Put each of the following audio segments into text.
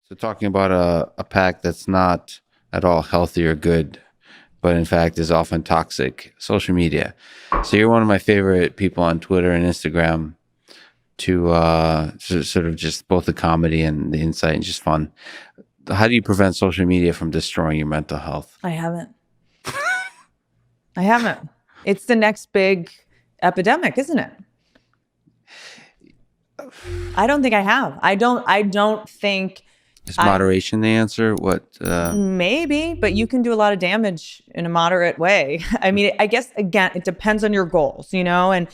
So talking about a pack that's not at all healthy or good, but in fact is often toxic, social media. So you're one of my favorite people on Twitter and Instagram to sort of just both the comedy and the insight and just fun. How do you prevent social media from destroying your mental health? I haven't. I haven't. It's the next big epidemic, isn't it? I don't think I have. I don't think. Is moderation the answer? What? Maybe, but you can do a lot of damage in a moderate way. I mean, I guess again, it depends on your goals, and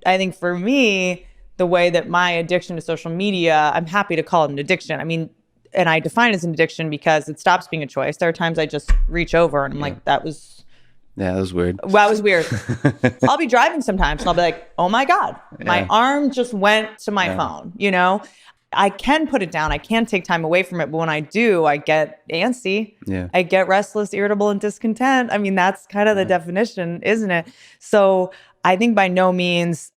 I think for me, the way that my addiction to social media, I'm happy to call it an addiction. I mean, and I define it as an addiction because it stops being a choice. There are times I just reach over and I'm like, that was weird. Well, that was weird. I'll be driving sometimes and I'll be like, oh my God, my arm just went to my phone, I can put it down. I can take time away from it. But when I do, I get antsy. Yeah. I get restless, irritable, and discontent. I mean, that's kind of the definition, isn't it? So I think by no means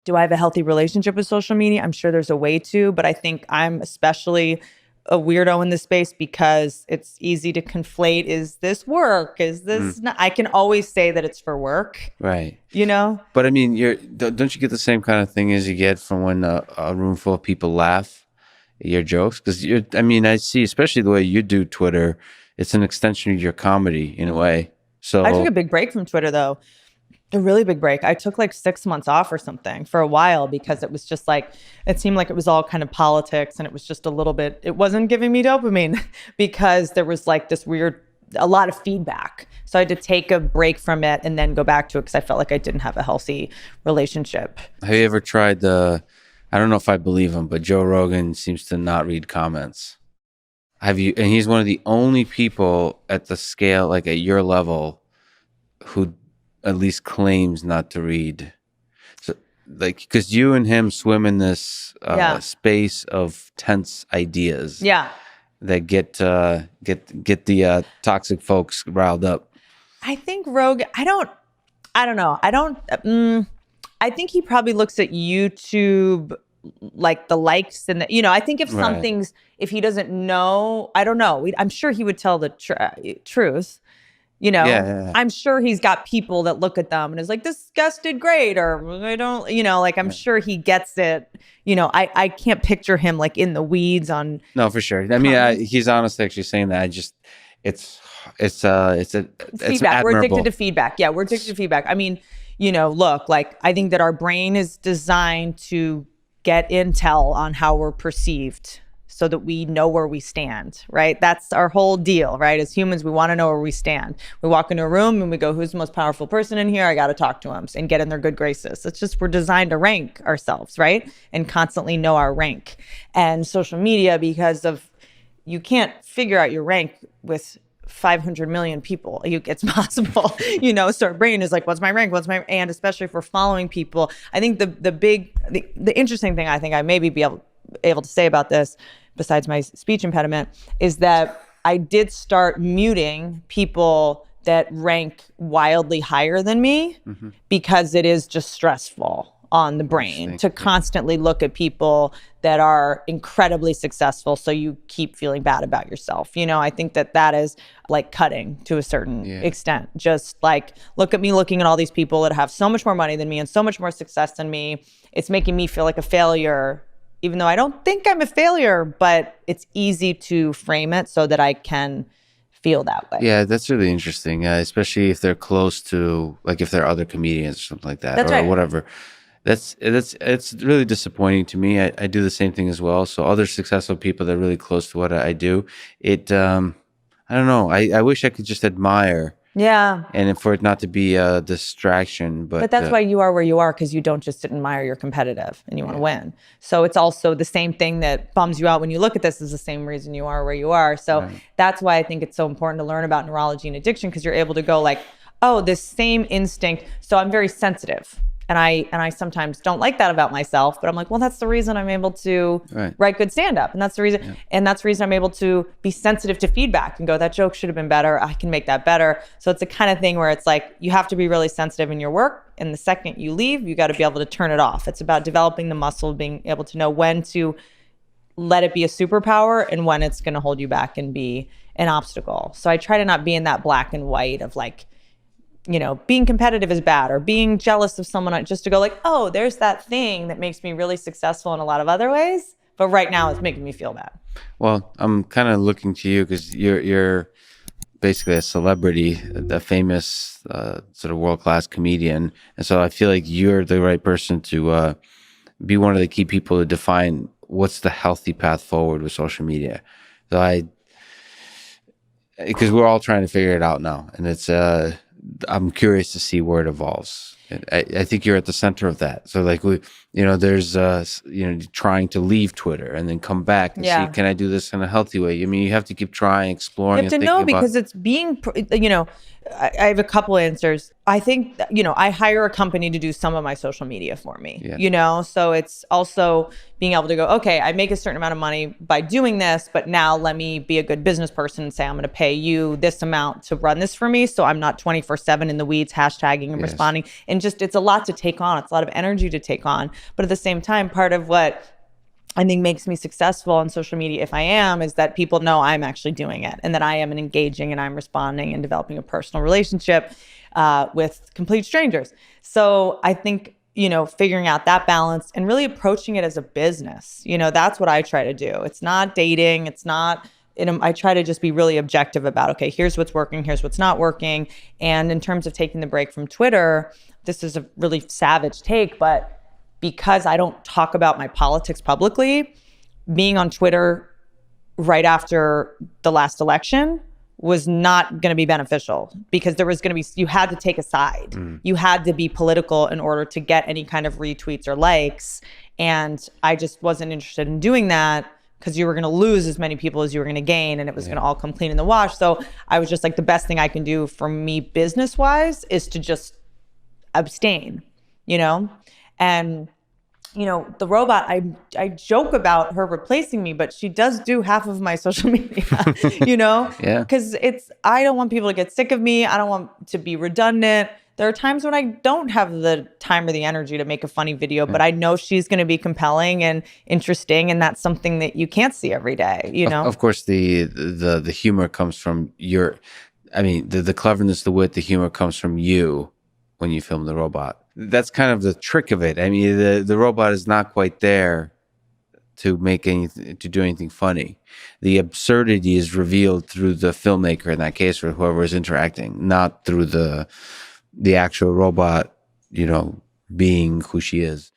do I have a healthy relationship with social media. I'm sure there's a way to, but I think I'm especially a weirdo in this space because it's easy to conflate. Is this work? Is this not? I can always say that it's for work. Right. But I mean, don't you get the same kind of thing as you get from when a room full of people laugh at your jokes? Because I see, especially the way you do Twitter, it's an extension of your comedy in a way. So I took a big break from Twitter though. A really big break. I took like 6 months off or something for a while because it was just like, it seemed like it was all kind of politics and it was just a little bit, it wasn't giving me dopamine because there was like this a lot of feedback. So I had to take a break from it and then go back to it because I felt like I didn't have a healthy relationship. Have you ever tried I don't know if I believe him, but Joe Rogan seems to not read comments. Have you? And he's one of the only people at the scale, like at your level, who at least claims not to read. So, like, because you and him swim in this space of tense ideas. Yeah. That get the toxic folks riled up. I think Rogan. I don't know. I think he probably looks at YouTube like the likes and I think if something's if he doesn't know, I don't know. I'm sure he would tell the truth. I'm sure he's got people that look at them and is like, this guest did great, or I don't, I'm sure he gets it. I can't picture him like in the weeds on. No, for sure. I mean, he's honestly actually saying that. It's feedback. We're addicted to feedback. Yeah, we're addicted to feedback. I mean, look, like I think that our brain is designed to get intel on how we're perceived, so that we know where we stand, right? That's our whole deal, right? As humans, we want to know where we stand. We walk into a room and we go, who's the most powerful person in here? I got to talk to him and get in their good graces. It's just, we're designed to rank ourselves, right? And constantly know our rank. And social media, because of, you can't figure out your rank with 500 million people. It's possible, so our brain is like, what's my rank? And especially if we're following people, I think the interesting thing I think I maybe be able to say about this, besides my speech impediment, is that I did start muting people that rank wildly higher than me because it is just stressful on the brain to constantly look at people that are incredibly successful. So you keep feeling bad about yourself. I think that is like cutting to a certain extent. Just like, look at me looking at all these people that have so much more money than me and so much more success than me. It's making me feel like a failure, even though I don't think I'm a failure, but it's easy to frame it so that I can feel that way. Yeah, that's really interesting, especially if they're close to, like if they're other comedians or something like that, that's or right. whatever. It's really disappointing to me. I do the same thing as well. So other successful people that are really close to what I do, I don't know. I wish I could just admire. Yeah. And for it not to be a distraction. But that's why you are where you are, because you don't just admire, you're competitive and you want to win. So it's also the same thing that bums you out when you look at this is the same reason you are where you are. So that's why I think it's so important to learn about neurology and addiction, because you're able to go like, oh, this same instinct. So I'm very sensitive. And I sometimes don't like that about myself, but I'm like, well, that's the reason I'm able to write good stand-up. And that's the reason, and that's the reason I'm able to be sensitive to feedback and go, that joke should have been better. I can make that better. So it's the kind of thing where it's like, you have to be really sensitive in your work. And the second you leave, you got to be able to turn it off. It's about developing the muscle, being able to know when to let it be a superpower and when it's going to hold you back and be an obstacle. So I try to not be in that black and white of like, being competitive is bad or being jealous of someone, just to go like, oh, there's that thing that makes me really successful in a lot of other ways. But right now it's making me feel bad. Well, I'm kind of looking to you because you're basically a celebrity, a famous sort of world-class comedian, and so I feel like you're the right person to be one of the key people to define what's the healthy path forward with social media. So because we're all trying to figure it out now, and it's I'm curious to see where it evolves. I think you're at the center of that. So like there's trying to leave Twitter and then come back and see, Yeah. can I do this in a healthy way? I mean, you have to keep trying, You exploring, have and to thinking know about. because it's I have a couple answers. I think, I hire a company to do some of my social media for me, Yeah. so it's also being able to go, okay, I make a certain amount of money by doing this, but now let me be a good business person and say, I'm going to pay you this amount to run this for me. So I'm not 24/7 in the weeds, hashtagging and Yes. responding. And just, it's a lot to take on. It's a lot of energy to take on. But at the same time, part of what I think makes me successful on social media, if I am, is that people know I'm actually doing it and that I am engaging and I'm responding and developing a personal relationship with complete strangers. So I think, figuring out that balance and really approaching it as a business, that's what I try to do. It's not dating. It's not, I try to just be really objective about, okay, here's what's working, here's what's not working. And in terms of taking the break from Twitter, this is a really savage take, but because I don't talk about my politics publicly, being on Twitter right after the last election was not going to be beneficial because there was going to be, you had to take a side. You had to be political in order to get any kind of retweets or likes. And I just wasn't interested in doing that because you were going to lose as many people as you were going to gain and it was going to all come clean in the wash. So I was just like, the best thing I can do for me business wise is to just abstain, and the robot, I joke about her replacing me, but she does do half of my social media, Yeah. because I don't want people to get sick of me. I don't want to be redundant. There are times when I don't have the time or the energy to make a funny video, but I know she's going to be compelling and interesting. And that's something that you can't see every day, Of course, the humor comes from the cleverness, the wit, the humor comes from you when you film the robot. That's kind of the trick of it. I mean, the robot is not quite there to do anything funny. The absurdity is revealed through the filmmaker in that case, or whoever is interacting, not through the actual robot, being who she is.